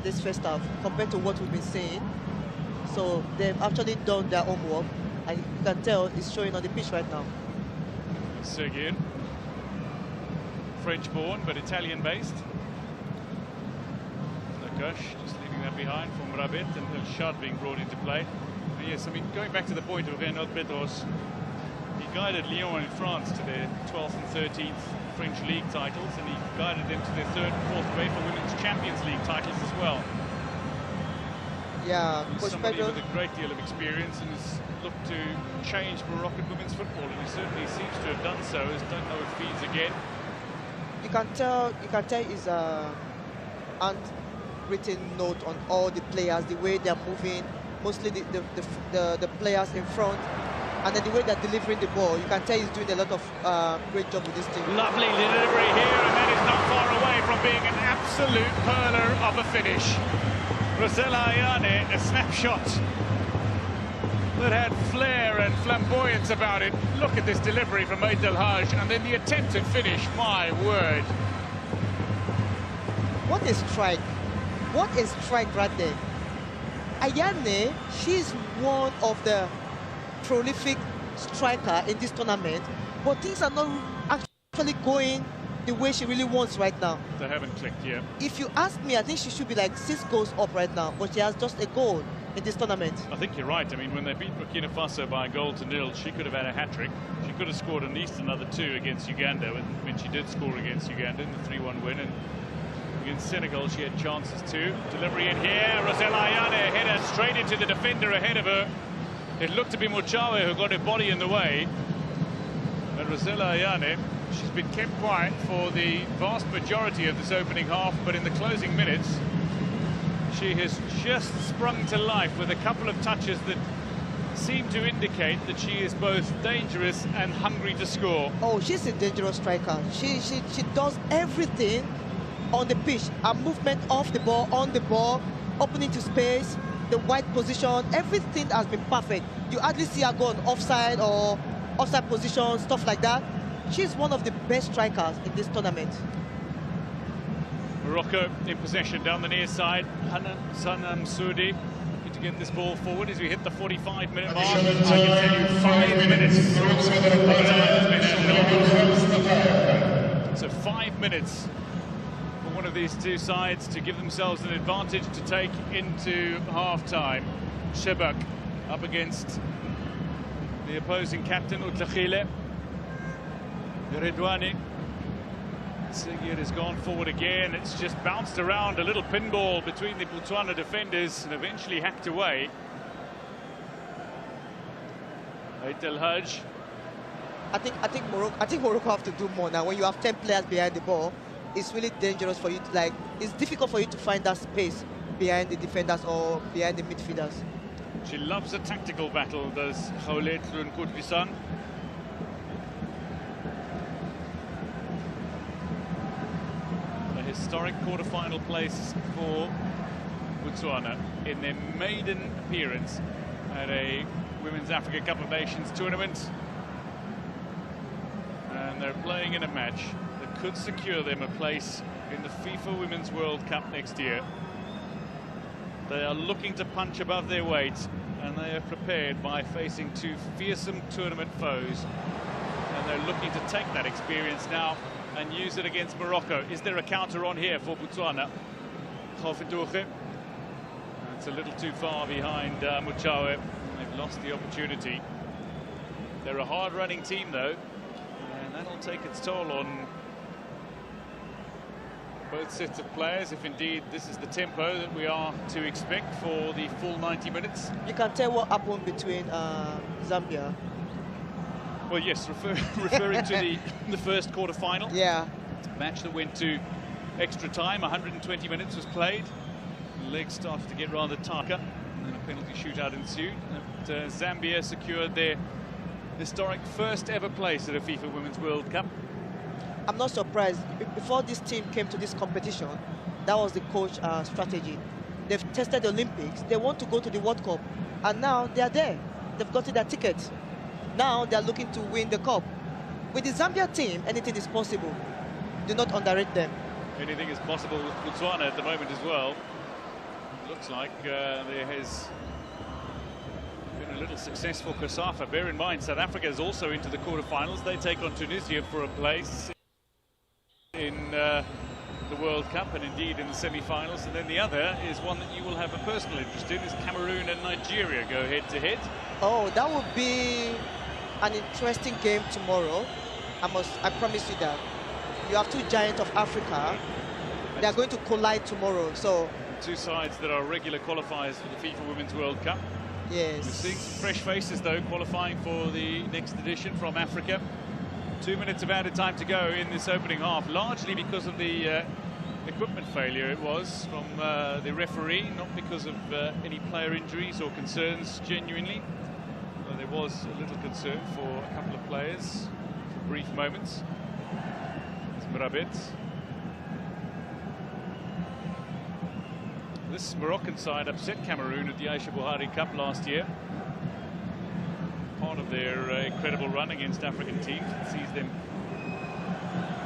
this first half compared to what we've been seeing. So they've actually done their homework, and you can tell it's showing on the pitch right now. Seguin, French-born but Italian-based. Lagush just leaving that behind from Rabit, and El Shad being brought into play. And yes, I mean, going back to the point of Renaud Pedros, he guided Lyon in France to their 12th and 13th French league titles, and he guided them to their 3rd and 4th UEFA Women's Champions League titles as well. Yeah, He's somebody with a great deal of experience and has looked to change Moroccan women's football, and he certainly seems to have done so. As don't know if feeds again. You can tell is a handwritten note on all the players, the way they're moving, mostly the players in front, and then the way they're delivering the ball. You can tell he's doing a lot of great job with this team. Lovely delivery here, and that is not far away from being an absolute perler of a finish. Rosella Ayane, a snapshot that had flair and flamboyance about it. Look at this delivery from Eid El Hajj, and then the attempted finish, my word. What a strike. What a strike right there. Ayane, she's one of the prolific striker in this tournament, but things are not actually going the way she really wants right now. They haven't clicked yet. If you ask me, I think she should be like 6 goals up right now, but she has just a goal in this tournament. I think you're right. I mean, when they beat Burkina Faso by a goal to nil, she could have had a hat-trick. She could have scored at least another 2 against Uganda, when she did score against Uganda in the 3-1 win, and against Senegal she had chances too. Delivery in here, Rosella Ayane, header straight into the defender ahead of her. It looked to be Muchawe who got her body in the way, and Rosella Ayane, she's been kept quiet for the vast majority of this opening half, but in the closing minutes she has just sprung to life with a couple of touches that seem to indicate that she is both dangerous and hungry to score. Oh, she's a dangerous striker. She does everything on the pitch. Her movement off the ball, on the ball, opening to space, the wide position, everything has been perfect. You hardly see her go on offside or offside position, stuff like that. She's one of the best strikers in this tournament. Morocco in possession down the near side. Sanam Soudi looking to get this ball forward as we hit the 45-minute mark. I can tell you 5 minutes of time has been added. So 5 minutes for one of these two sides to give themselves an advantage to take into half-time. Shebak up against the opposing captain, Utlakhile. Redouani. Seguin has gone forward again. It's just bounced around, a little pinball between the Botswana defenders and eventually hacked away. Eid El Hajj. I think Morocco have to do more now. When you have 10 players behind the ball, it's really dangerous for you to, like, it's difficult for you to find that space behind the defenders or behind the midfielders. She loves a tactical battle, does Khaoulet Koutlisan. Historic quarter-final place for Botswana in their maiden appearance at a Women's Africa Cup of Nations tournament, and they're playing in a match that could secure them a place in the FIFA Women's World Cup next year. They are looking to punch above their weight, and they are prepared by facing 2 fearsome tournament foes, and they're looking to take that experience now and use it against Morocco. Is there a counter on here for Botswana? Khofidouche. That's a little too far behind Muchawe. They've lost the opportunity. They're a hard-running team, though, and that'll take its toll on both sets of players, if indeed this is the tempo that we are to expect for the full 90 minutes. You can tell what happened between Zambia. Well, yes, referring to the first quarter-final. Yeah. Match that went to extra time, 120 minutes was played. Legs started to get rather tighter, and then a penalty shootout ensued. But, Zambia secured their historic first ever place at a FIFA Women's World Cup. I'm not surprised. Before this team came to this competition, that was the coach strategy. They've tested the Olympics. They want to go to the World Cup, and now they're there. They've gotten their ticket. Now they're looking to win the cup. With the Zambia team, anything is possible. Do not underrate them. Anything is possible with Botswana at the moment as well. Looks like there has been a little successful Kasafa. Bear in mind, South Africa is also into the quarterfinals. They take on Tunisia for a place in the World Cup and indeed in the semi-finals. And then the other is one that you will have a personal interest in, is Cameroon and Nigeria go head-to-head. Oh, that would be an interesting game tomorrow. I promise you that. You have two giants of Africa. They are going to collide tomorrow. So two sides that are regular qualifiers for the FIFA Women's World Cup. Yes. We're seeing some fresh faces, though, qualifying for the next edition from Africa. 2 minutes of added time to go in this opening half, largely because of the equipment failure it was from the referee, not because of any player injuries or concerns, genuinely. Well, there was a little concern for a couple of players for brief moments. It's Mrabet. This Moroccan side upset Cameroon at the Aisha Buhari Cup last year. Part of their incredible run against African teams. It sees them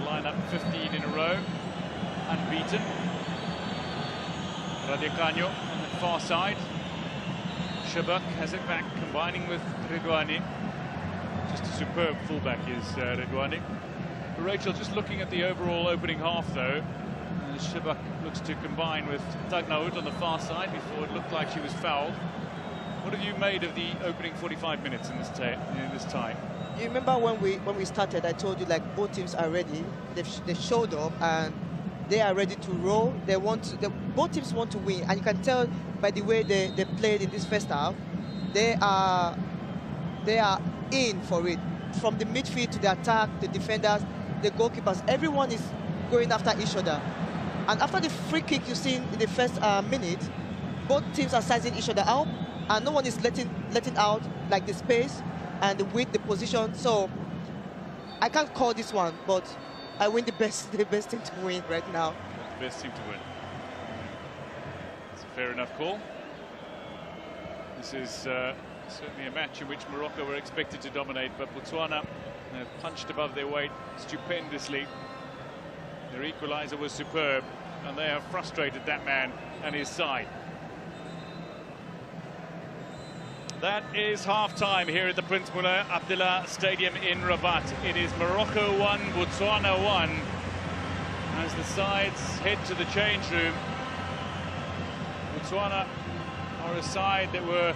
line up 15 in a row, unbeaten. Radicano on the far side. Shabak has it back, combining with Redouane. Just a superb fullback is Redouane. Rachel, just looking at the overall opening half, though, Shabak looks to combine with Tagnaout on the far side before it looked like she was fouled. What have you made of the opening 45 minutes in this tie? You remember when we started, I told you, like, both teams are ready. They showed up and they are ready to roll. Both teams want to win, and you can tell by the way they played in this first half. They are in for it. From the midfield to the attack, the defenders, the goalkeepers, everyone is going after each other. And after the free kick you see in the first minute, both teams are sizing each other out, and no one is letting out like the space and the width, the position. So I can't call this one, but I win the best team to win right now. The best team to win. It's a fair enough call. This is certainly a match in which Morocco were expected to dominate, but Botswana have punched above their weight stupendously. Their equaliser was superb, and they have frustrated that man and his side. That is half-time here at the Prince Moulay Abdullah Stadium in Rabat. It is Morocco 1, Botswana 1, as the sides head to the change room. Botswana are a side that were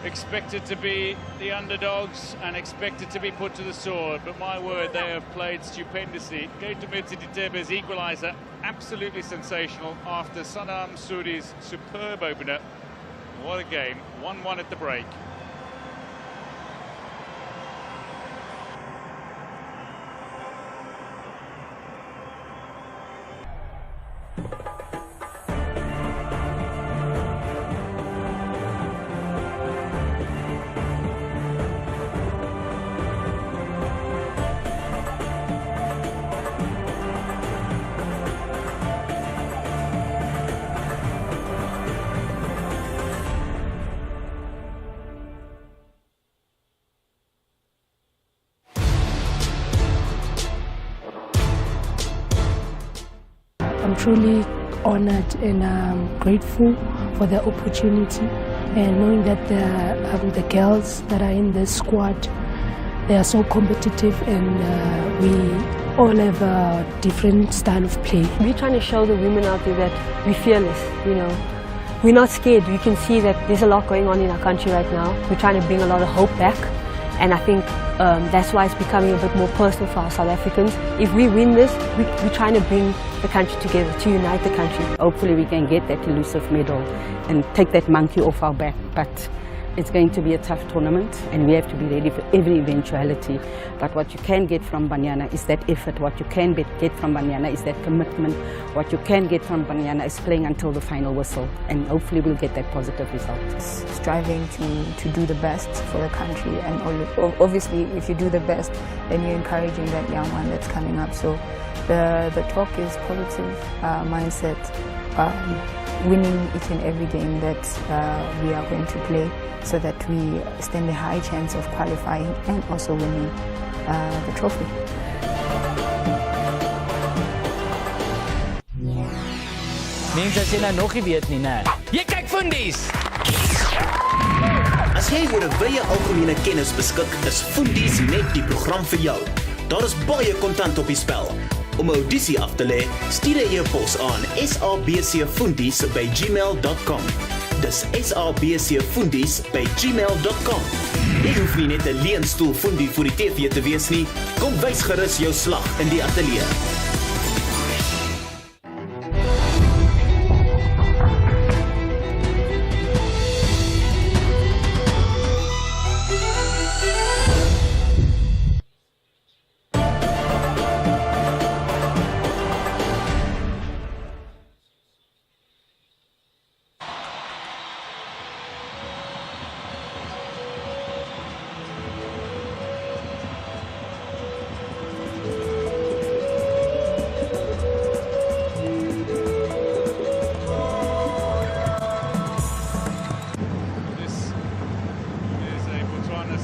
expected to be the underdogs and expected to be put to the sword, but my word, they have played stupendously. Keita Mitsititebe's equaliser, absolutely sensational after Sanam Souri's superb opener. What a game, 1-1 at the break. I'm truly honored and grateful for the opportunity, and knowing that the girls that are in the squad, they are so competitive, and we all have a different style of play. We're trying to show the women out there that we're fearless, you know. We're not scared. We can see that there's a lot going on in our country right now. We're trying to bring a lot of hope back, and I think that's why it's becoming a bit more personal for our South Africans. If we win this, we're trying to bring the country together, to unite the country. Hopefully we can get that elusive medal and take that monkey off our back, but it's going to be a tough tournament and we have to be ready for every eventuality. But what you can get from Banyana is that effort. What you can get from Banyana is that commitment. What you can get from Banyana is playing until the final whistle, and hopefully we'll get that positive result. Striving to do the best for the country, and obviously if you do the best, then you're encouraging that young one that's coming up. So the talk is positive mindset, winning each and every game that we are going to play, so that we stand a high chance of qualifying and also winning the trophy. Mense as jy nou nog nie weet nie, né? Jy kyk Fundies. As jy oor 'n wye algemene kennis beskik, is Fundies net die program vir jou. Daar is baie kontant op die spel. Om 'n audisie af te lê, stuur 'n e-pos aan sabcfundies@gmail.com. Dis sabcfundies@gmail.com. Jy hoef nie net 'n leenstoel fundie vir die TV te wees nie. Kom wys gerus jou slag in die ateljee.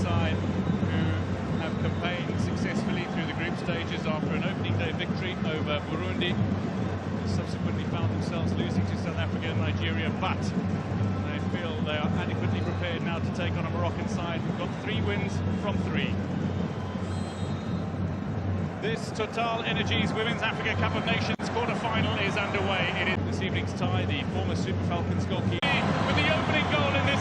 Side who have campaigned successfully through the group stages after an opening day victory over Burundi, subsequently found themselves losing to South Africa and Nigeria, but they feel they are adequately prepared now to take on a Moroccan side who've got 3 wins from 3. This Total Energies Women's Africa Cup of Nations quarter-final is underway. It is this evening's tie, the former Super Falcons goalkeeper with the opening goal in this